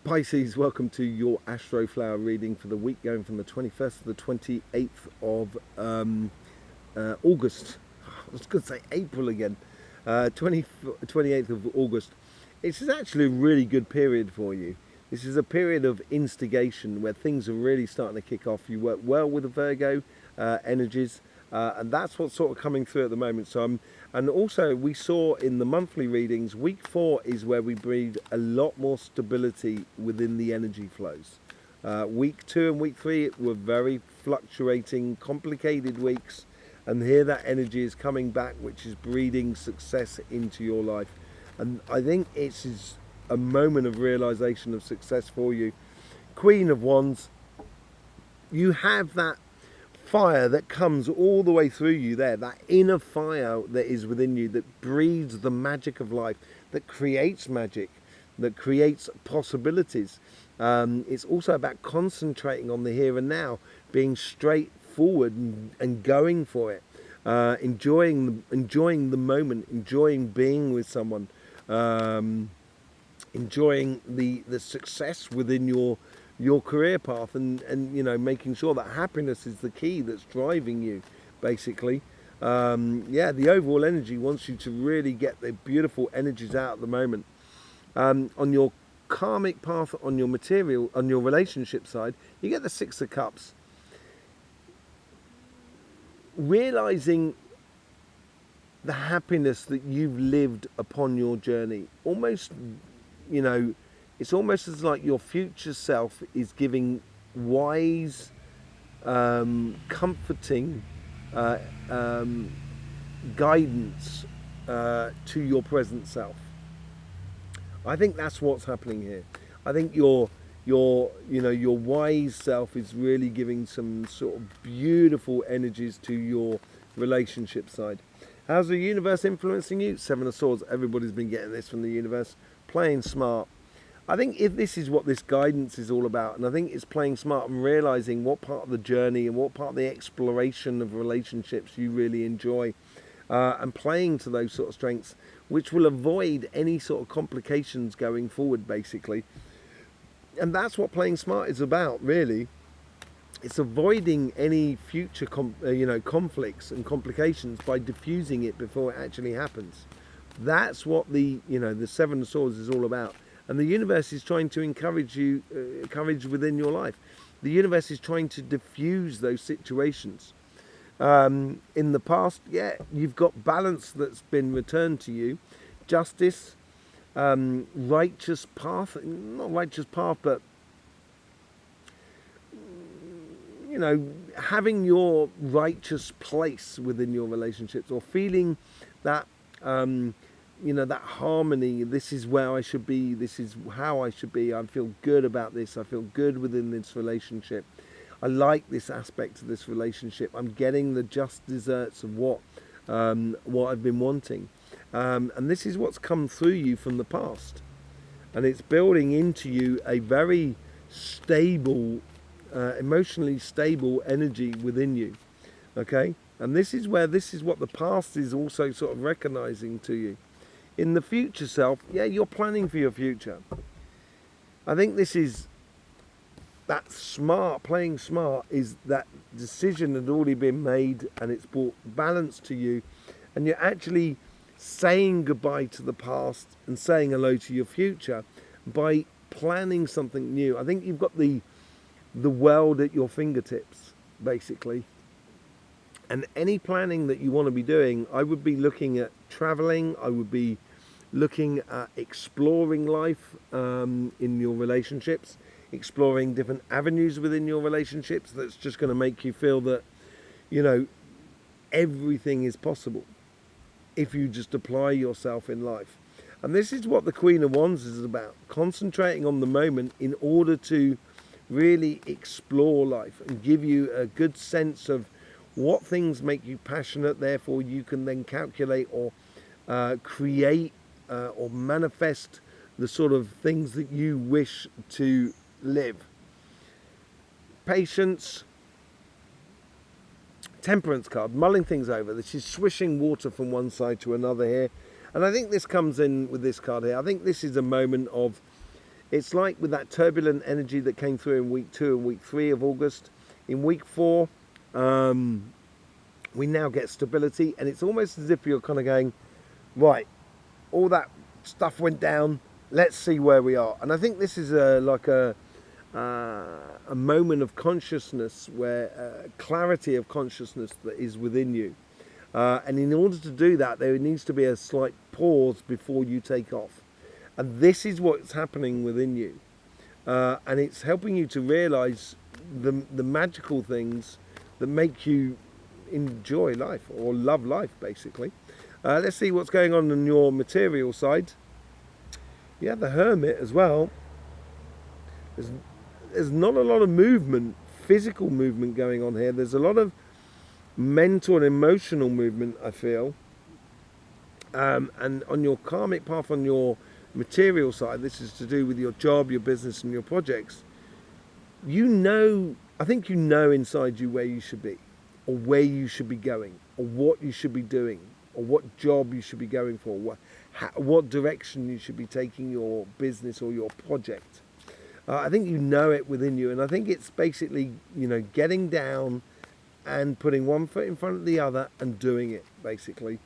Pisces, welcome to your Astroflower reading for the week going from the 21st to the 28th of August. I was going to say April again. 28th of August. This is actually a really good period for you. This is a period of instigation where things are really starting to kick off. You work well with the Virgo energies, and that's what's sort of coming through at the moment. And also we saw in the monthly readings, week 4 is where we breed a lot more stability within the energy flows. Week 2 and week 3 were very fluctuating, complicated weeks, and here that energy is coming back, which is breeding success into your life. And I think it is a moment of realization of success for you. Queen of Wands, you have that fire that comes all the way through you there, that inner fire that is within you, that breeds the magic of life, that creates magic, that creates possibilities. It's also about concentrating on the here and now, being straightforward and going for it, enjoying the moment, enjoying being with someone, enjoying the success within your career path, and you know, making sure that happiness is the key that's driving you, basically. The overall energy wants you to really get the beautiful energies out at the moment. On your karmic path, on your material, on your relationship side, you get the Six of Cups. Realizing the happiness that you've lived upon your journey, almost, you know, it's almost as like your future self is giving wise, comforting guidance to your present self. I think that's what's happening here. I think your wise self is really giving some sort of beautiful energies to your relationship side. How's the universe influencing you? Seven of Swords. Everybody's been getting this from the universe. Playing smart. I think if this is what this guidance is all about, and I think it's playing smart and realizing what part of the journey and what part of the exploration of relationships you really enjoy, and playing to those sort of strengths, which will avoid any sort of complications going forward, basically. And that's what playing smart is about, really. It's avoiding any future conflicts and complications by diffusing it before it actually happens. That's what the Seven of Swords is all about. And the universe is trying to encourage you, courage within your life. The universe is trying to diffuse those situations. In the past, you've got balance that's been returned to you, justice, righteous path, not righteous path, but having your righteous place within your relationships, or feeling that that harmony. This is where I should be. This is how I should be. I feel good about this. I feel good within this relationship. I like this aspect of this relationship. I'm getting the just desserts of what I've been wanting, and this is what's come through you from the past, and it's building into you a very stable, emotionally stable energy within you. Okay, and this is what the past is also sort of recognizing to you. In the future self, you're planning for your future. I think this is that smart, playing smart is that decision had already been made and it's brought balance to you, and you're actually saying goodbye to the past and saying hello to your future by planning something new. I think you've got the world at your fingertips, basically. And any planning that you want to be doing, I would be looking at traveling. I would be looking at exploring life in your relationships, exploring different avenues within your relationships. That's just going to make you feel that, everything is possible if you just apply yourself in life. And this is what the Queen of Wands is about, concentrating on the moment in order to really explore life and give you a good sense of what things make you passionate. Therefore you can then calculate or create or manifest the sort of things that you wish to live. Patience, Temperance card, mulling things over. This is swishing water from one side to another here. And I think this comes in with this card here. I think this is a moment of It's like with that turbulent energy that came through in week 2 and week 3 of August. In week 4, we now get stability, and it's almost as if you're kind of going, right, all that stuff went down, let's see where we are. And I think this is like a moment of consciousness, where clarity of consciousness that is within you. And in order to do that, there needs to be a slight pause before you take off. And this is what's happening within you. And it's helping you to realize the magical things that make you enjoy life, or love life, basically. Let's see what's going on your material side. Yeah, the Hermit as well. There's not a lot of movement, physical movement going on here. There's a lot of mental and emotional movement, I feel. And on your karmic path, on your material side, this is to do with your job, your business, and your projects. I think you know inside you where you should be, or where you should be going, or what you should be doing, or what job you should be going for, what direction you should be taking your business or your project. I think you know it within you, and I think it's basically, getting down and putting one foot in front of the other and doing it, basically.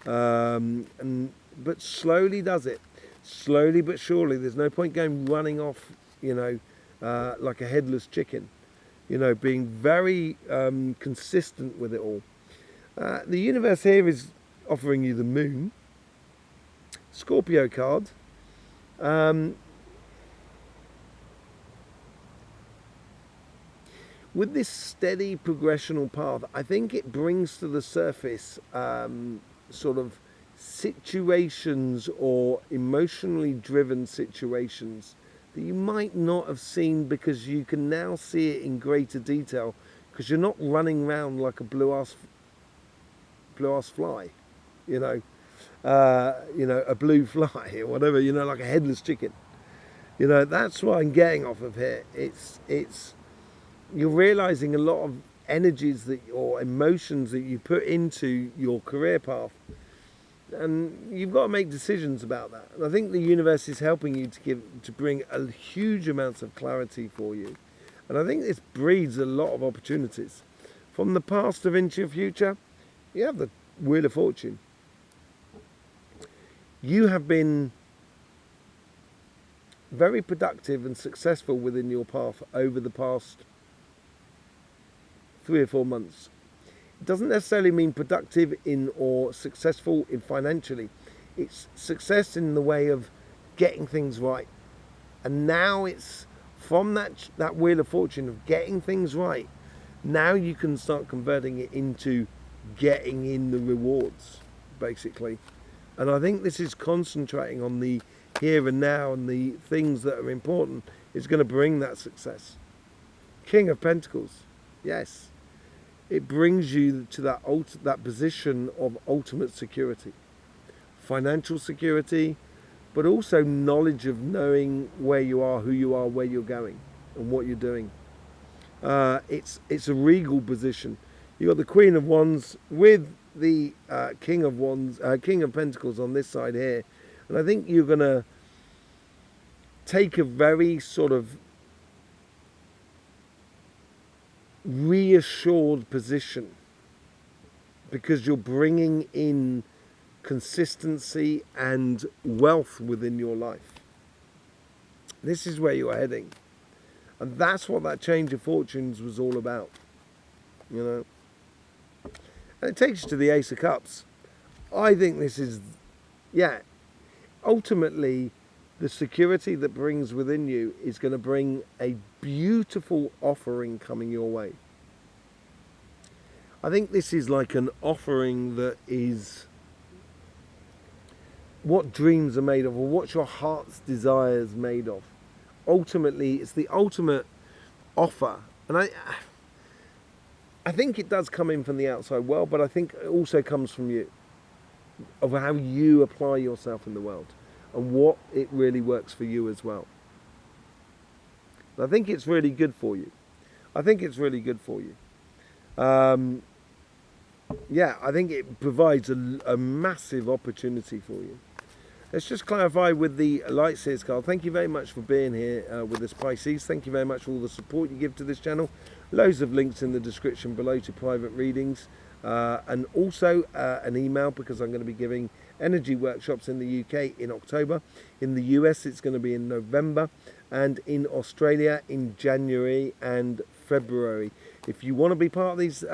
But slowly does it. Slowly but surely. There's no point going running off, like a headless chicken. Being very consistent with it all. The universe here is offering you the Moon, Scorpio card. With this steady progressional path, I think it brings to the surface sort of situations, or emotionally driven situations, that you might not have seen, because you can now see it in greater detail, because you're not running around like a blue ass fly, a blue fly or whatever, like a headless chicken. That's what I'm getting off of here. It's you're realizing a lot of energies or emotions that you put into your career path, and you've got to make decisions about that. And I think the universe is helping you to bring a huge amounts of clarity for you. And I think this breeds a lot of opportunities. From the past into your future, you have the Wheel of Fortune. You have been very productive and successful within your path over the past 3 or 4 months. It doesn't necessarily mean productive or successful in financially. It's success in the way of getting things right. And now it's from that Wheel of Fortune of getting things right. Now you can start converting it into getting in the rewards, basically. And I think this is concentrating on the here and now, and the things that are important is going to bring that success. King of Pentacles, yes. It brings you to that position of ultimate security. Financial security, but also knowledge of knowing where you are, who you are, where you're going, and what you're doing. It's a regal position. You've got the Queen of Wands with the King of Pentacles on this side here. And I think you're going to take a very sort of reassured position, because you're bringing in consistency and wealth within your life. This is where you're heading, and that's what that change of fortunes was all about, and it takes you to the Ace of Cups. I think this is, ultimately the security that brings within you is going to bring a beautiful offering coming your way. I think this is like an offering that is what dreams are made of, or what your heart's desires made of. Ultimately, it's the ultimate offer. And I think it does come in from the outside world, but I think it also comes from you, of how you apply yourself in the world, and what it really works for you as well. And I think it's really good for you. I think it provides a massive opportunity for you. Let's just clarify with the Light Seers card. Thank you very much for being here with us, Pisces. Thank you very much for all the support you give to this channel. Loads of links in the description below to private readings. And also an email, because I'm going to be giving energy workshops in the UK in October. In the US it's going to be in November, and in Australia in January and February. If you want to be part of these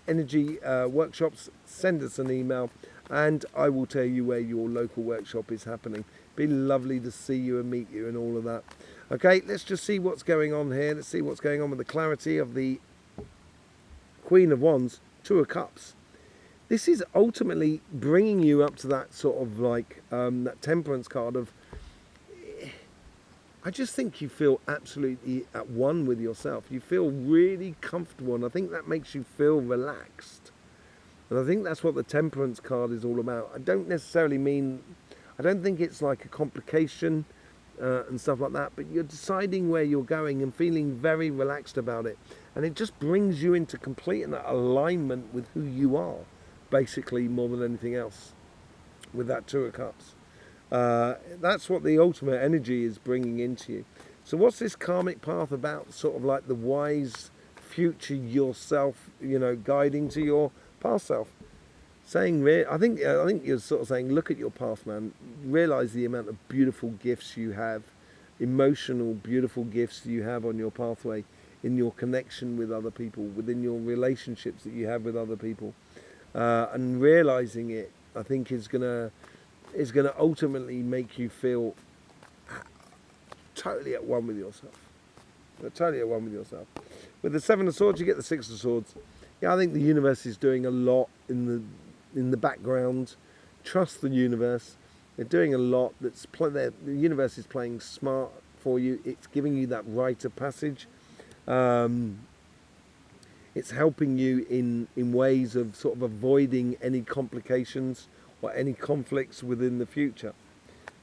energy workshops, send us an email and I will tell you where your local workshop is happening. Be lovely to see you and meet you and all of that. Okay, let's just see what's going on here. Let's see what's going on with the clarity of the Queen of Wands, Two of Cups. This is ultimately bringing you up to that sort of like that Temperance card of, I just think you feel absolutely at one with yourself. You feel really comfortable, and I think that makes you feel relaxed. And I think that's what the Temperance card is all about. I don't think it's like a complication and stuff like that, but you're deciding where you're going and feeling very relaxed about it. And it just brings you into complete alignment with who you are, basically, more than anything else, with that Two of Cups. That's what the ultimate energy is bringing into you. So what's this karmic path about? Sort of like the wise future yourself, you know, guiding to your past self. Saying, I think you're sort of saying, look at your path, man. Realize the amount of beautiful gifts you have, emotional, beautiful gifts you have on your pathway, in your connection with other people, within your relationships that you have with other people, and realizing it, I think is gonna ultimately make you feel totally at one with yourself. Totally at one with yourself. With the Seven of Swords, you get the Six of Swords. Yeah, I think the universe is doing a lot in the background. Trust the universe. They're doing a lot. The universe is playing smart for you. It's giving you that rite of passage. It's helping you in ways of sort of avoiding any complications or any conflicts within the future.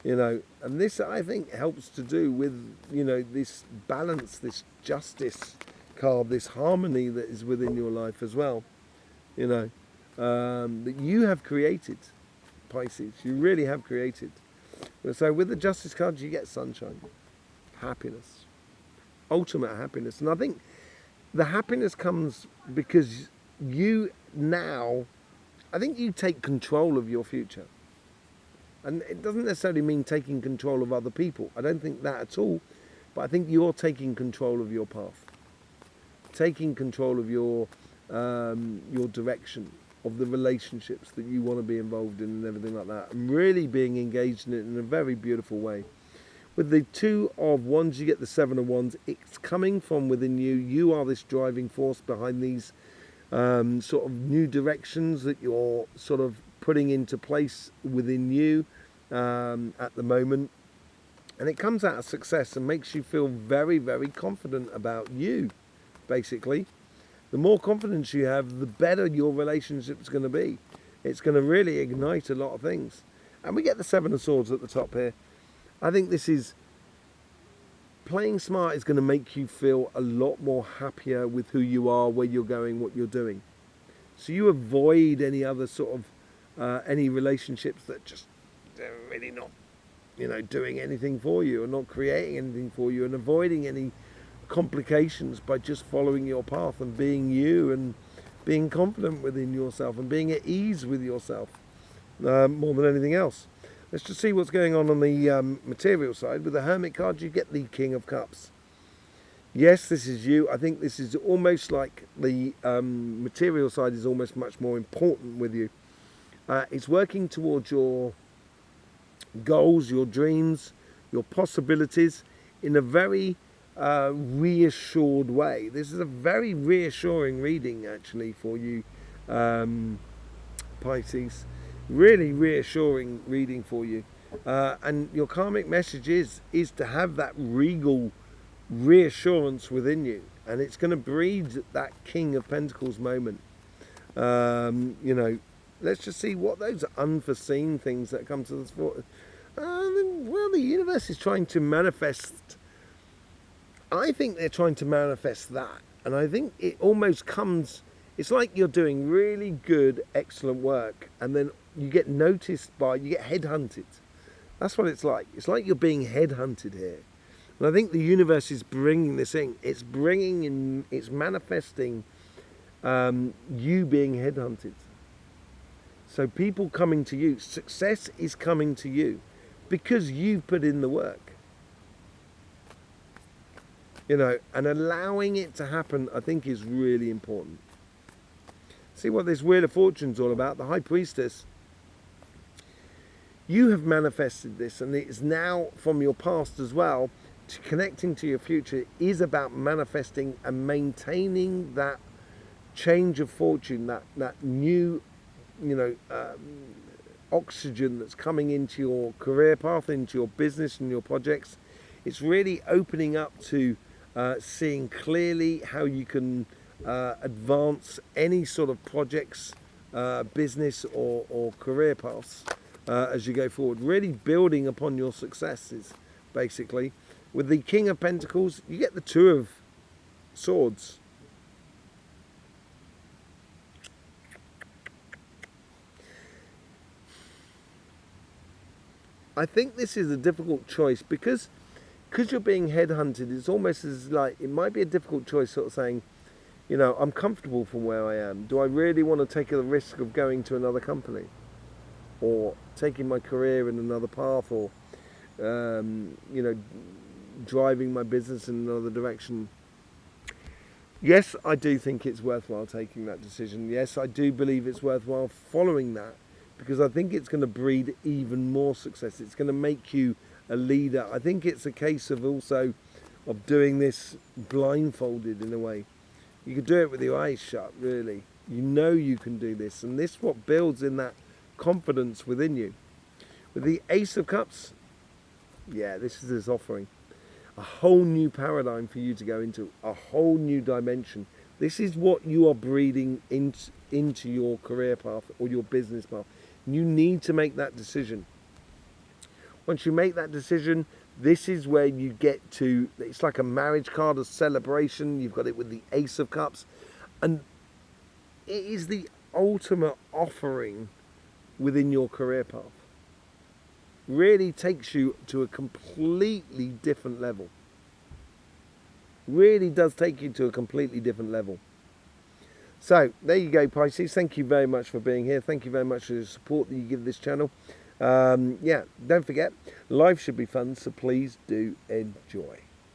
You know, and this I think helps to do with, you know, this balance, this justice card, this harmony that is within your life as well, you know, that you have created, Pisces. You really have created. So with the Justice card, you get sunshine, happiness, ultimate happiness. And I think the happiness comes because you now, I think you take control of your future. And it doesn't necessarily mean taking control of other people. I don't think that at all. But I think you're taking control of your path. Taking control of your direction, of the relationships that you want to be involved in and everything like that. And really being engaged in it in a very beautiful way. With the Two of Wands, you get the Seven of Wands. It's coming from within you. You are this driving force behind these sort of new directions that you're sort of putting into place within you at the moment. And it comes out of success and makes you feel very, very confident about you, basically. The more confidence you have, the better your relationship's going to be. It's going to really ignite a lot of things. And we get the Seven of Swords at the top here. I think this is, playing smart is going to make you feel a lot more happier with who you are, where you're going, what you're doing. So you avoid any other sort of, any relationships that just, they're really not, you know, doing anything for you or not creating anything for you, and avoiding any complications by just following your path and being you and being confident within yourself and being at ease with yourself more than anything else. Let's just see what's going on the material side. With the Hermit card, you get the King of Cups. Yes, this is you. I think this is almost like the material side is almost much more important with you. It's working towards your goals, your dreams, your possibilities in a very reassured way. This is a very reassuring reading actually for you, Pisces. Really reassuring reading for you. And your karmic message is to have that regal reassurance within you. And it's going to breed that King of Pentacles moment. You know, let's just see what those unforeseen things that come to this for. Well, the universe is trying to manifest. I think they're trying to manifest that. And I think it almost comes, it's like you're doing really good, excellent work. And then you get noticed by, you get headhunted That's what it's like. It's like you're being headhunted here. And I think the universe is bringing this in. It's bringing in, it's manifesting you being headhunted. So people coming to you, success is coming to you because you've put in the work. You know, and allowing it to happen, I think, is really important. See what this Wheel of Fortune's all about, the High Priestess. You have manifested this, and it's now from your past as well, to connecting to your future is about manifesting and maintaining that change of fortune, that new, oxygen that's coming into your career path, into your business and your projects. It's really opening up to seeing clearly how you can advance any sort of projects, business or career paths as you go forward. Really building upon your successes, basically. With the King of Pentacles, you get the Two of Swords. I think this is a difficult choice because you're being headhunted. It's almost as like, it might be a difficult choice, sort of saying, you know, I'm comfortable from where I am. Do I really want to take the risk of going to another company, or taking my career in another path, or driving my business in another direction? Yes, I do think it's worthwhile taking that decision. Yes, I do believe it's worthwhile following that, because I think it's going to breed even more success. It's going to make you a leader. I think it's a case of also of doing this blindfolded in a way. You could do it with your eyes shut, really. You know you can do this, and this is what builds in that confidence within you. With the Ace of Cups, yeah, this is this offering. A whole new paradigm for you to go into, a whole new dimension. This is what you are breeding into your career path or your business path. You need to make that decision. Once you make that decision, this is where you get to, it's like a marriage card, a celebration. You've got it with the Ace of Cups. And it is the ultimate offering within your career path. Really takes you to a completely different level. Really does take you to a completely different level. So, there you go, Pisces. Thank you very much for being here. Thank you very much for the support that you give this channel. Yeah, don't forget, life should be fun, so please do enjoy.